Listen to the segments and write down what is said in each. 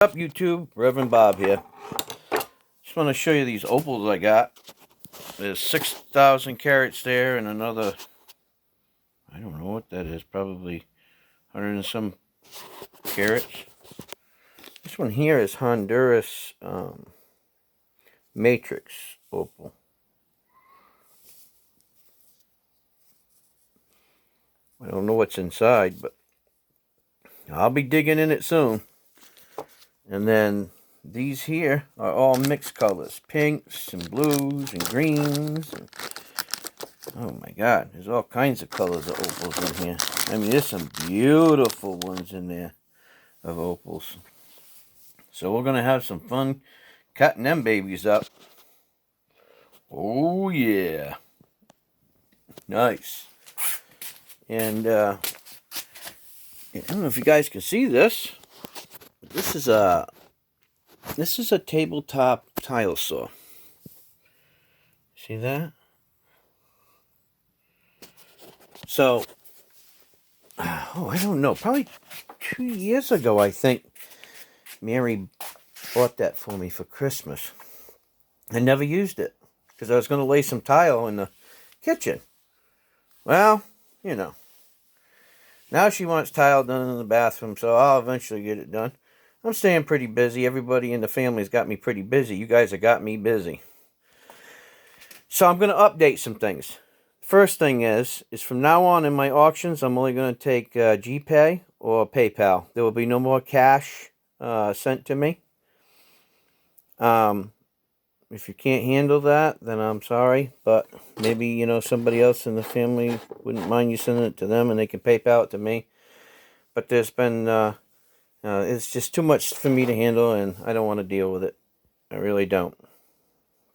Up YouTube, Reverend Bob here. Just want to show you these opals I got. There's 6,000 carats there and another, I don't know what that is, probably 100 and some carats. This one here is Honduras matrix opal. I don't know what's inside, but I'll be digging in it soon. And then these here are all mixed colors. Pinks and blues and greens. And, oh my God, there's all kinds of colors of opals in here. I mean, there's some beautiful ones in there of opals. So we're going to have some fun cutting them babies up. Oh yeah. Nice. And I don't know if you guys can see this. This is a tabletop tile saw. See that? So, I don't know. Probably 2 years ago, I think Mary bought that for me for Christmas. I never used it because I was going to lay some tile in the kitchen. Well, you know. Now she wants tile done in the bathroom, so I'll eventually get it done. I'm staying pretty busy. Everybody in the family's got me pretty busy. You guys have got me busy. So I'm going to update some things. First thing is from now on in my auctions, I'm only going to take GPay or PayPal. There will be no more cash sent to me. If you can't handle that, then I'm sorry. But maybe, somebody else in the family wouldn't mind you sending it to them and they can PayPal it to me. But there's been, it's just too much for me to handle and I don't want to deal with it. I really don't.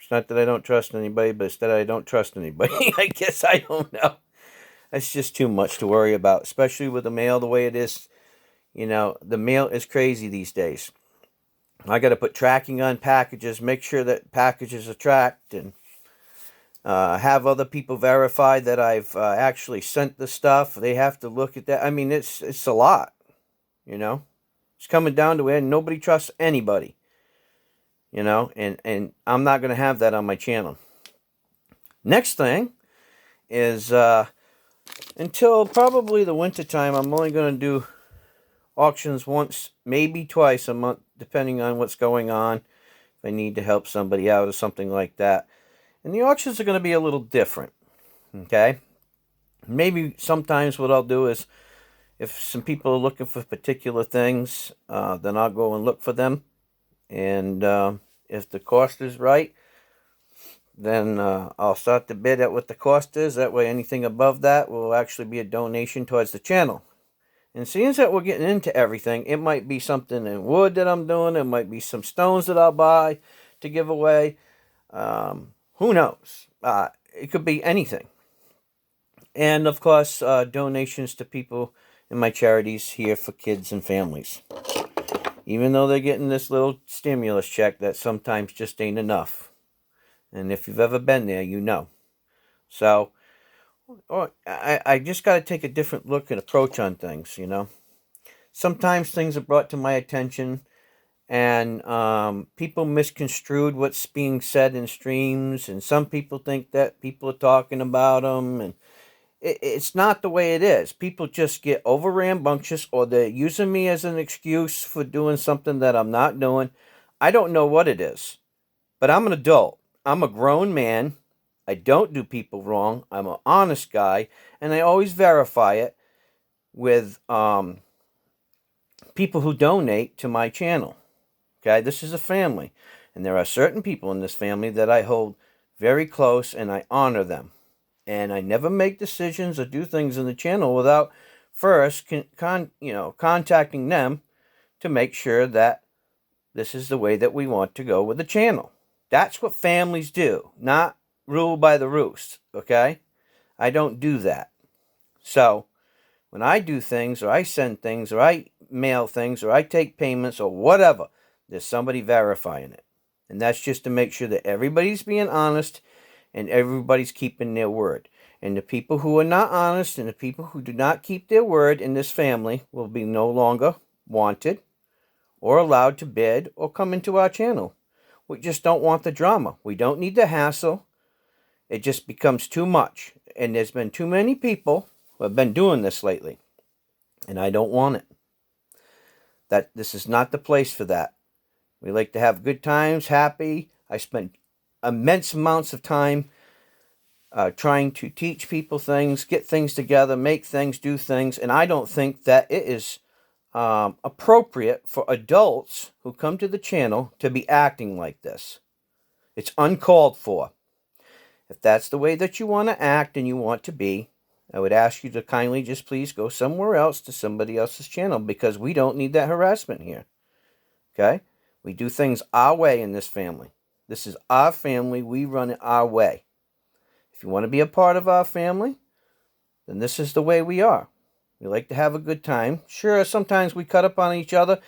It's not that I don't trust anybody, but it's that I don't trust anybody. I guess I don't know. It's just too much to worry about, especially with the mail the way it is. The mail is crazy these days. I got to put tracking on packages, make sure that packages are tracked, and have other people verify that I've actually sent the stuff. They have to look at that. I mean, it's a lot, It's coming down to it, and nobody trusts anybody, and I'm not going to have that on my channel. Next thing is until probably the winter time, I'm only going to do auctions once, maybe twice a month, depending on what's going on. If I need to help somebody out or something like that. And the auctions are going to be a little different. Okay? Maybe sometimes what I'll do is, if some people are looking for particular things, then I'll go and look for them. And if the cost is right, then I'll start to bid at what the cost is. That way anything above that will actually be a donation towards the channel. And seeing that we're getting into everything, it might be something in wood that I'm doing. It might be some stones that I'll buy to give away. Who knows? It could be anything. And, of course, donations to people in my charities here for kids and families. Even though they're getting this little stimulus check, that sometimes just ain't enough. And if you've ever been there, you know. So I just got to take a different look and approach on things, Sometimes things are brought to my attention and people misconstrued what's being said in streams, and some people think that people are talking about them, and it's not the way it is. People just get over rambunctious, or they're using me as an excuse for doing something that I'm not doing. I don't know what it is, but I'm an adult. I'm a grown man. I don't do people wrong. I'm an honest guy, and I always verify it with people who donate to my channel. Okay, this is a family, and there are certain people in this family that I hold very close, and I honor them. And I never make decisions or do things in the channel without first contacting them to make sure that this is the way that we want to go with the channel. That's what families do, not rule by the roost, okay? I don't do that. So, when I do things, or I send things, or I mail things, or I take payments, or whatever, there's somebody verifying it. And that's just to make sure that everybody's being honest and everybody's keeping their word. And the people who are not honest and the people who do not keep their word in this family will be no longer wanted or allowed to bid or come into our channel. We just don't want the drama. We don't need the hassle. It just becomes too much. And there's been too many people who have been doing this lately. And I don't want it. This is not the place for that. We like to have good times, happy. I spend immense amounts of time trying to teach people things, get things together, make things, do things. And I don't think that it is appropriate for adults who come to the channel to be acting like this. It's uncalled for. If that's the way that you want to act and you want to be, I would ask you to kindly just please go somewhere else to somebody else's channel, because we don't need that harassment here. Okay? We do things our way in this family. This is our family. We run it our way. If you want to be a part of our family, then this is the way we are. We like to have a good time. Sure, sometimes we cut up on each other,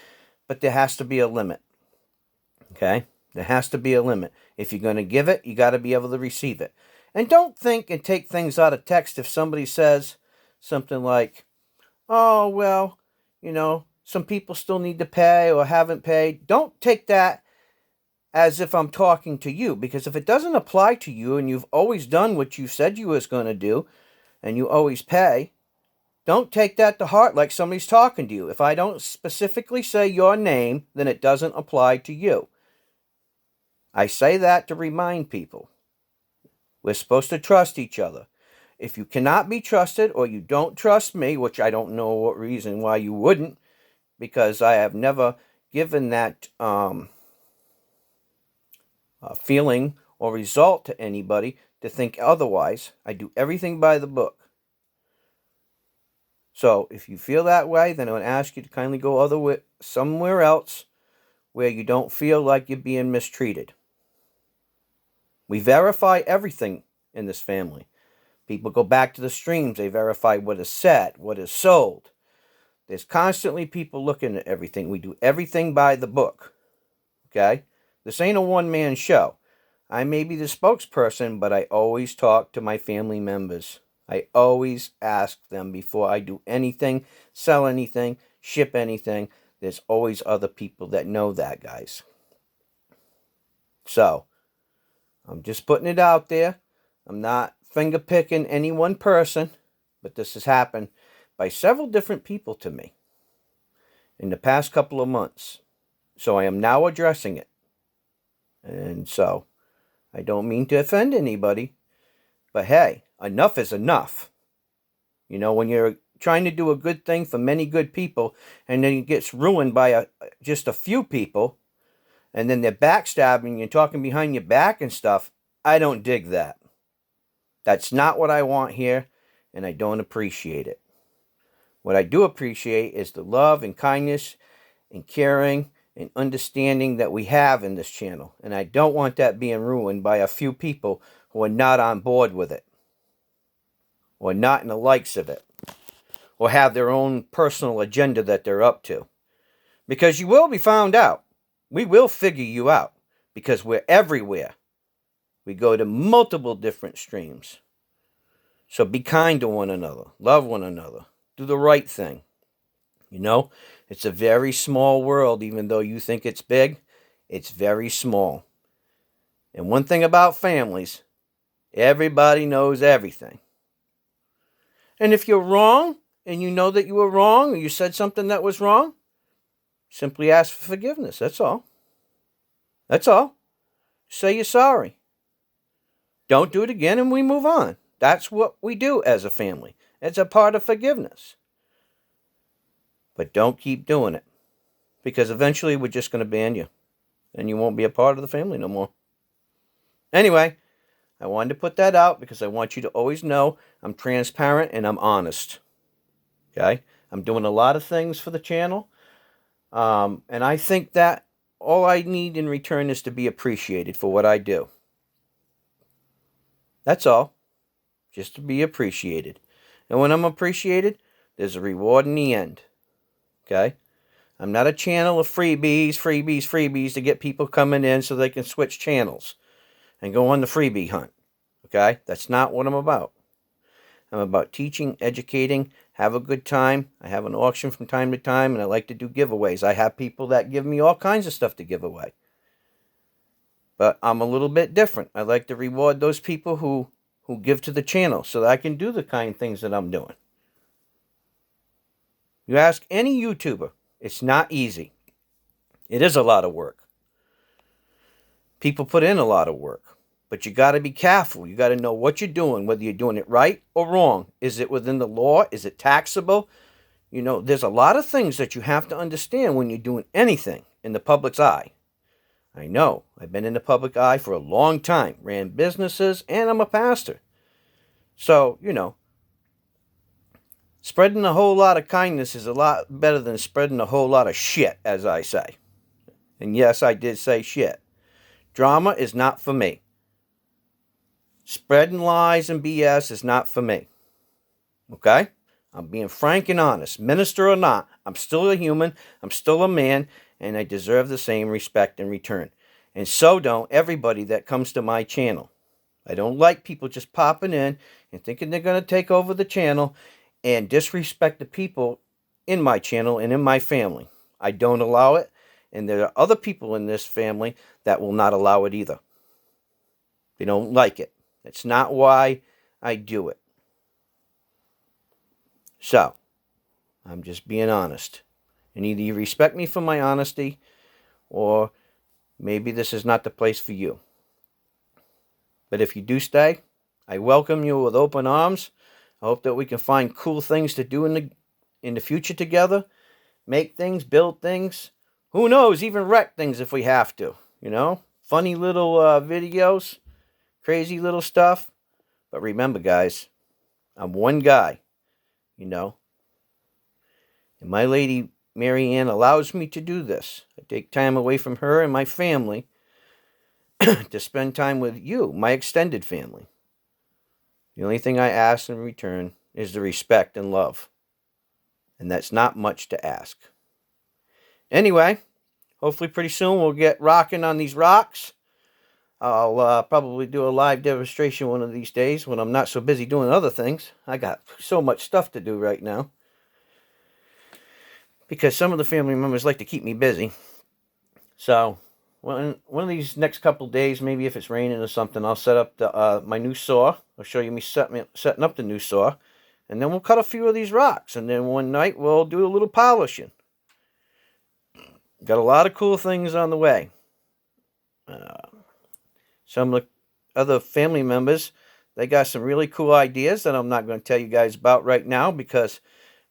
but there has to be a limit. Okay? There has to be a limit. If you're going to give it, you got to be able to receive it. And don't think and take things out of text if somebody says something like, oh, well, some people still need to pay or haven't paid. Don't take that as if I'm talking to you, because if it doesn't apply to you and you've always done what you said you was going to do and you always pay, don't take that to heart like somebody's talking to you. If I don't specifically say your name, then it doesn't apply to you. I say that to remind people. We're supposed to trust each other. If you cannot be trusted or you don't trust me, which I don't know what reason why you wouldn't, because I have never given that feeling or result to anybody to think otherwise. I do everything by the book. So if you feel that way, then I would ask you to kindly go somewhere else where you don't feel like you're being mistreated. We verify everything in this family. People go back to the streams. They verify what is said, what is sold. There's constantly people looking at everything. We do everything by the book. Okay? This ain't a one-man show. I may be the spokesperson, but I always talk to my family members. I always ask them before I do anything, sell anything, ship anything. There's always other people that know that, guys. So, I'm just putting it out there. I'm not finger-picking any one person, but this has happened by several different people to me in the past couple of months. So I am now addressing it. And so, I don't mean to offend anybody, but hey, enough is enough. When you're trying to do a good thing for many good people, and then it gets ruined by just a few people, and then they're backstabbing you, talking behind your back and stuff, I don't dig that. That's not what I want here, and I don't appreciate it. What I do appreciate is the love and kindness and caring and understanding that we have in this channel. And I don't want that being ruined by a few people who are not on board with it, or not in the likes of it, or have their own personal agenda that they're up to. Because you will be found out. We will figure you out, because we're everywhere. We go to multiple different streams. So be kind to one another. Love one another. Do the right thing. It's a very small world. Even though you think it's big, it's very small. And one thing about families, everybody knows everything. And if you're wrong, and you know that you were wrong, or you said something that was wrong, simply ask for forgiveness. That's all. That's all. Say you're sorry. Don't do it again, and we move on. That's what we do as a family. It's a part of forgiveness. But don't keep doing it, because eventually we're just going to ban you, and you won't be a part of the family no more. Anyway, I wanted to put that out because I want you to always know I'm transparent and I'm honest. Okay? I'm doing a lot of things for the channel, and I think that all I need in return is to be appreciated for what I do. That's all. Just to be appreciated. And when I'm appreciated, there's a reward in the end. Okay? I'm not a channel of freebies to get people coming in so they can switch channels and go on the freebie hunt. Okay? That's not what I'm about. I'm about teaching, educating, have a good time. I have an auction from time to time, and I like to do giveaways. I have people that give me all kinds of stuff to give away. But I'm a little bit different. I like to reward those people who give to the channel so that I can do the kind of things that I'm doing. You ask any YouTuber, it's not easy. It is a lot of work. People put in a lot of work. But you got to be careful. You got to know what you're doing, whether you're doing it right or wrong. Is it within the law? Is it taxable? You know, there's a lot of things that you have to understand when you're doing anything in the public's eye. I know. I've been in the public eye for a long time. Ran businesses, and I'm a pastor. So, you know, spreading a whole lot of kindness is a lot better than spreading a whole lot of shit, as I say. And yes, I did say shit. Drama is not for me. Spreading lies and BS is not for me. Okay? I'm being frank and honest. Minister or not, I'm still a human, I'm still a man, and I deserve the same respect in return. And so don't everybody that comes to my channel. I don't like people just popping in and thinking they're going to take over the channel and disrespect the people in my channel and in my family. I don't allow it, and there are other people in this family that will not allow it either. They don't like it. That's not why I do it. So, I'm just being honest. And either you respect me for my honesty, or maybe this is not the place for you. But if you do stay, I welcome you with open arms. I hope that we can find cool things to do in the future together. Make things, build things. Who knows, even wreck things if we have to. You know? Funny little videos. Crazy little stuff. But remember, guys, I'm one guy, you know. And my lady, Mary Ann, allows me to do this. I take time away from her and my family to spend time with you, my extended family. The only thing I ask in return is the respect and love. And that's not much to ask. Anyway, hopefully pretty soon we'll get rocking on these rocks. I'll probably do a live demonstration one of these days when I'm not so busy doing other things. I got so much stuff to do right now. Because some of the family members like to keep me busy. So, one of these next couple days, maybe if it's raining or something, I'll set up my new saw. I'll show you me setting up the new saw. And then we'll cut a few of these rocks. And then one night we'll do a little polishing. Got a lot of cool things on the way. Some of the other family members, they got some really cool ideas that I'm not going to tell you guys about right now because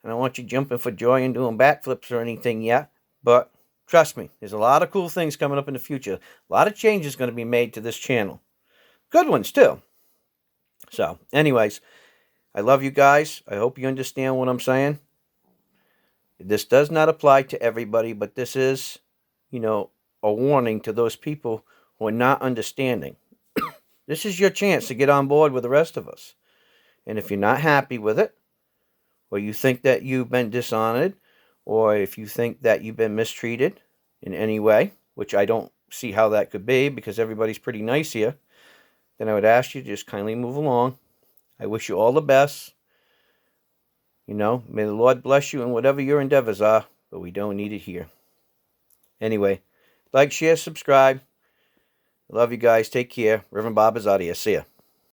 I don't want you jumping for joy and doing backflips or anything yet. But trust me, there's a lot of cool things coming up in the future. A lot of changes going to be made to this channel. Good ones, too. So, anyways, I love you guys. I hope you understand what I'm saying. This does not apply to everybody, but this is, you know, a warning to those people who are not understanding. This is your chance to get on board with the rest of us. And if you're not happy with it, or you think that you've been dishonored, or if you think that you've been mistreated in any way, which I don't see how that could be because everybody's pretty nice here, then I would ask you to just kindly move along. I wish you all the best. You know, may the Lord bless you in whatever your endeavors are, but we don't need it here. Anyway, like, share, subscribe. I love you guys. Take care. Reverend Bob is out of here. See ya.